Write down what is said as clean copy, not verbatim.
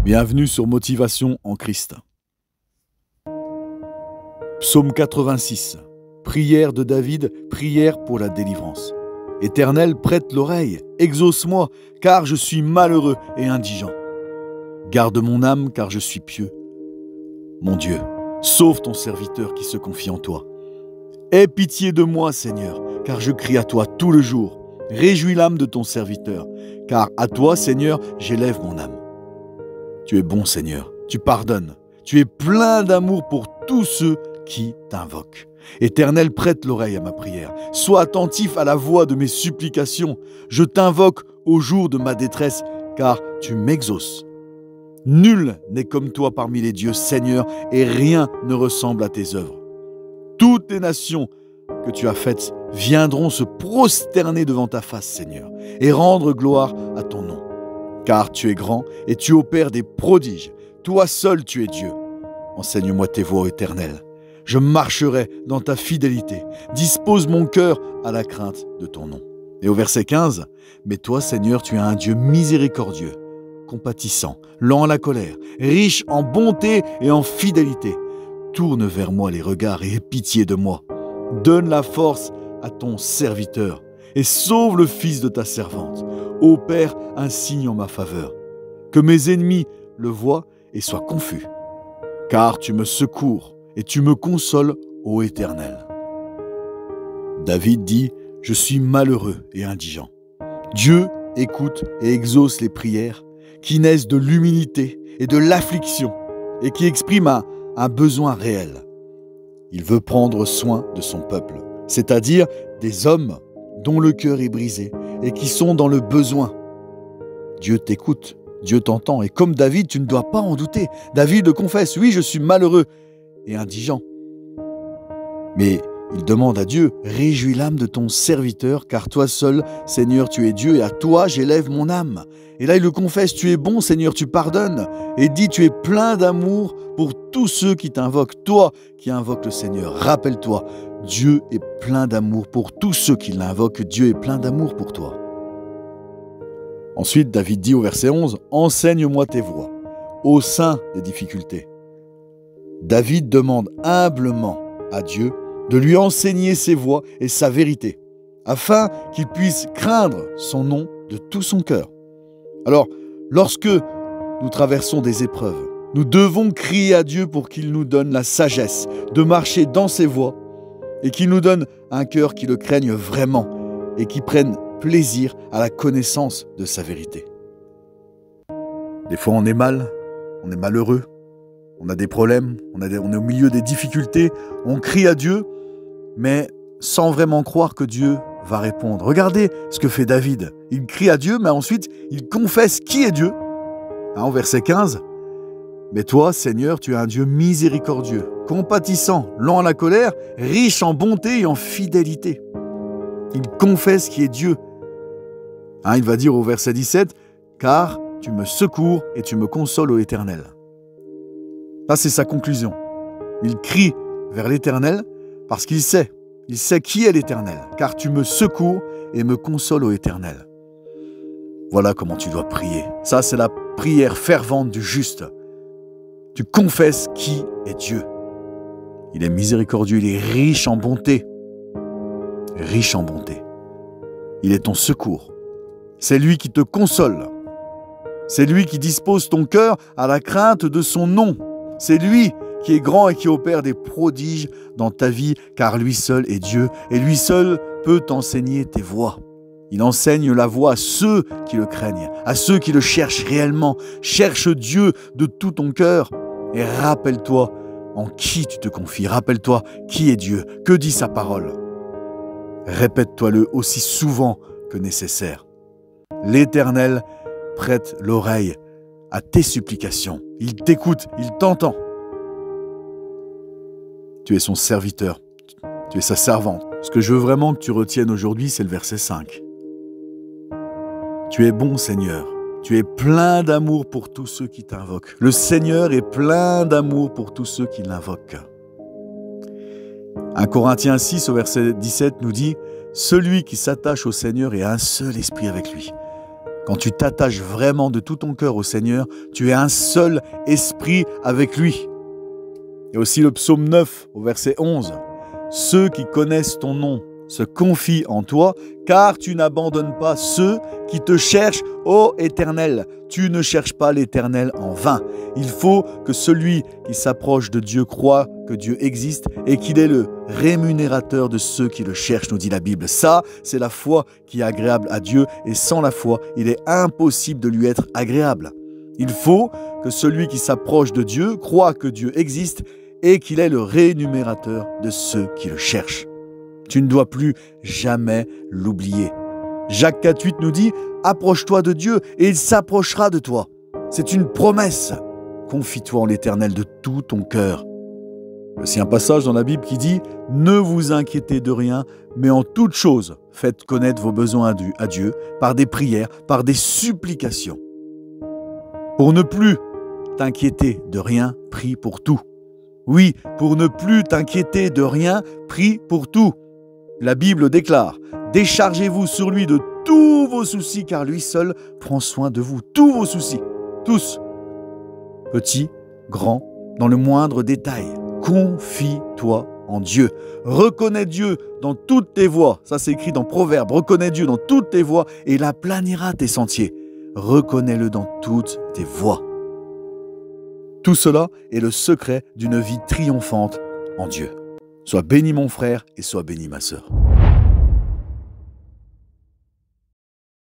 Bienvenue sur Motivation en Christ. Psaume 86. Prière de David, prière pour la délivrance. Éternel, prête l'oreille, exauce-moi, car je suis malheureux et indigent. Garde mon âme, car je suis pieux. Mon Dieu, sauve ton serviteur qui se confie en toi. Aie pitié de moi, Seigneur, car je crie à toi tout le jour. Réjouis l'âme de ton serviteur, car à toi, Seigneur, j'élève mon âme. Tu es bon, Seigneur, tu pardonnes, tu es plein d'amour pour tous ceux qui t'invoquent. Éternel, prête l'oreille à ma prière. Sois attentif à la voix de mes supplications. Je t'invoque au jour de ma détresse, car tu m'exauces. Nul n'est comme toi parmi les dieux, Seigneur, et rien ne ressemble à tes œuvres. Toutes les nations que tu as faites viendront se prosterner devant ta face, Seigneur, et rendre gloire à ton nom. Car tu es grand et tu opères des prodiges. Toi seul tu es Dieu. Enseigne-moi tes voies éternelles. Je marcherai dans ta fidélité. Dispose mon cœur à la crainte de ton nom. Et au verset 15, « Mais toi, Seigneur, tu es un Dieu miséricordieux, compatissant, lent à la colère, riche en bonté et en fidélité. Tourne vers moi les regards et aie pitié de moi. Donne la force à ton serviteur et sauve le fils de ta servante. Opère un signe en ma faveur. Que mes ennemis le voient et soient confus. Car tu me secours et tu me consoles, ô Éternel. » David dit « Je suis malheureux et indigent. » Dieu écoute et exauce les prières qui naissent de l'humilité et de l'affliction et qui expriment un besoin réel. Il veut prendre soin de son peuple, c'est-à-dire des hommes dont le cœur est brisé et qui sont dans le besoin. Dieu t'écoute, Dieu t'entend, et comme David, tu ne dois pas en douter. David le confesse, oui, je suis malheureux et indigent. Mais il demande à Dieu, réjouis l'âme de ton serviteur, car toi seul, Seigneur, tu es Dieu, et à toi j'élève mon âme. Et là il le confesse, tu es bon, Seigneur, tu pardonnes, et dit, tu es plein d'amour pour tous ceux qui t'invoquent. Toi qui invoques le Seigneur, rappelle-toi, Dieu est plein d'amour pour tous ceux qui l'invoquent. Dieu est plein d'amour pour toi. Ensuite, David dit au verset 11, « Enseigne-moi tes voies, au sein des difficultés. » David demande humblement à Dieu de lui enseigner ses voies et sa vérité, afin qu'il puisse craindre son nom de tout son cœur. Alors, lorsque nous traversons des épreuves, nous devons crier à Dieu pour qu'il nous donne la sagesse de marcher dans ses voies et qu'il nous donne un cœur qui le craigne vraiment et qui prenne plaisir à la connaissance de sa vérité. Des fois, on est mal, on est malheureux, on a des problèmes, on est au milieu des difficultés, on crie à Dieu, mais sans vraiment croire que Dieu va répondre. Regardez ce que fait David. Il crie à Dieu, mais ensuite, il confesse qui est Dieu. Au verset 15, « Mais toi, Seigneur, tu es un Dieu miséricordieux, compatissant, lent à la colère, riche en bonté et en fidélité. » Il confesse qui est Dieu. Il va dire au verset 17, « Car tu me secours et tu me consoles, ô Éternel. » Ça, c'est sa conclusion. Il crie vers l'Éternel parce qu'il sait qui est l'Éternel. « Car tu me secours et me consoles, ô Éternel. » Voilà comment tu dois prier. Ça, c'est la prière fervente du juste. Tu confesses qui est Dieu. Il est miséricordieux, il est riche en bonté. Riche en bonté. Il est ton secours. C'est lui qui te console. C'est lui qui dispose ton cœur à la crainte de son nom. C'est lui qui est grand et qui opère des prodiges dans ta vie, car lui seul est Dieu et lui seul peut t'enseigner tes voies. Il enseigne la voie à ceux qui le craignent, à ceux qui le cherchent réellement. Cherche Dieu de tout ton cœur et rappelle-toi en qui tu te confies. Rappelle-toi qui est Dieu, que dit sa parole. Répète-toi-le aussi souvent que nécessaire. L'Éternel prête l'oreille à tes supplications. Il t'écoute, il t'entend. Tu es son serviteur, tu es sa servante. Ce que je veux vraiment que tu retiennes aujourd'hui, c'est le verset 5. Tu es bon, Seigneur. Tu es plein d'amour pour tous ceux qui t'invoquent. Le Seigneur est plein d'amour pour tous ceux qui l'invoquent. 1 Corinthiens 6 au verset 17 nous dit « Celui qui s'attache au Seigneur est un seul esprit avec lui. » Quand tu t'attaches vraiment de tout ton cœur au Seigneur, tu es un seul esprit avec lui. Et aussi le psaume 9 au verset 11. Ceux qui connaissent ton nom se confient en toi, car tu n'abandonnes pas ceux qui te cherchent, ô Éternel. Tu ne cherches pas l'Éternel en vain. Il faut que celui qui s'approche de Dieu croit que Dieu existe et qu'il est le rémunérateur de ceux qui le cherchent, nous dit la Bible. Ça, c'est la foi qui est agréable à Dieu, et sans la foi, il est impossible de lui être agréable. Il faut que celui qui s'approche de Dieu croit que Dieu existe et qu'il est le rémunérateur de ceux qui le cherchent. Tu ne dois plus jamais l'oublier. Jacques 4,8 nous dit « Approche-toi de Dieu et il s'approchera de toi ». C'est une promesse. Confie-toi en l'Éternel de tout ton cœur. Voici un passage dans la Bible qui dit « Ne vous inquiétez de rien, mais en toute chose, faites connaître vos besoins à Dieu par des prières, par des supplications. » Pour ne plus t'inquiéter de rien, prie pour tout. Oui, pour ne plus t'inquiéter de rien, prie pour tout. La Bible déclare « Déchargez-vous sur lui de tous vos soucis, car lui seul prend soin de vous. » Tous vos soucis, tous. Petits, grands, dans le moindre détail. Confie-toi en Dieu. Reconnais Dieu dans toutes tes voies. Ça, c'est écrit dans Proverbes. Reconnais Dieu dans toutes tes voies et il aplanira tes sentiers. Reconnais-le dans toutes tes voies. Tout cela est le secret d'une vie triomphante en Dieu. Sois béni mon frère et sois béni ma sœur.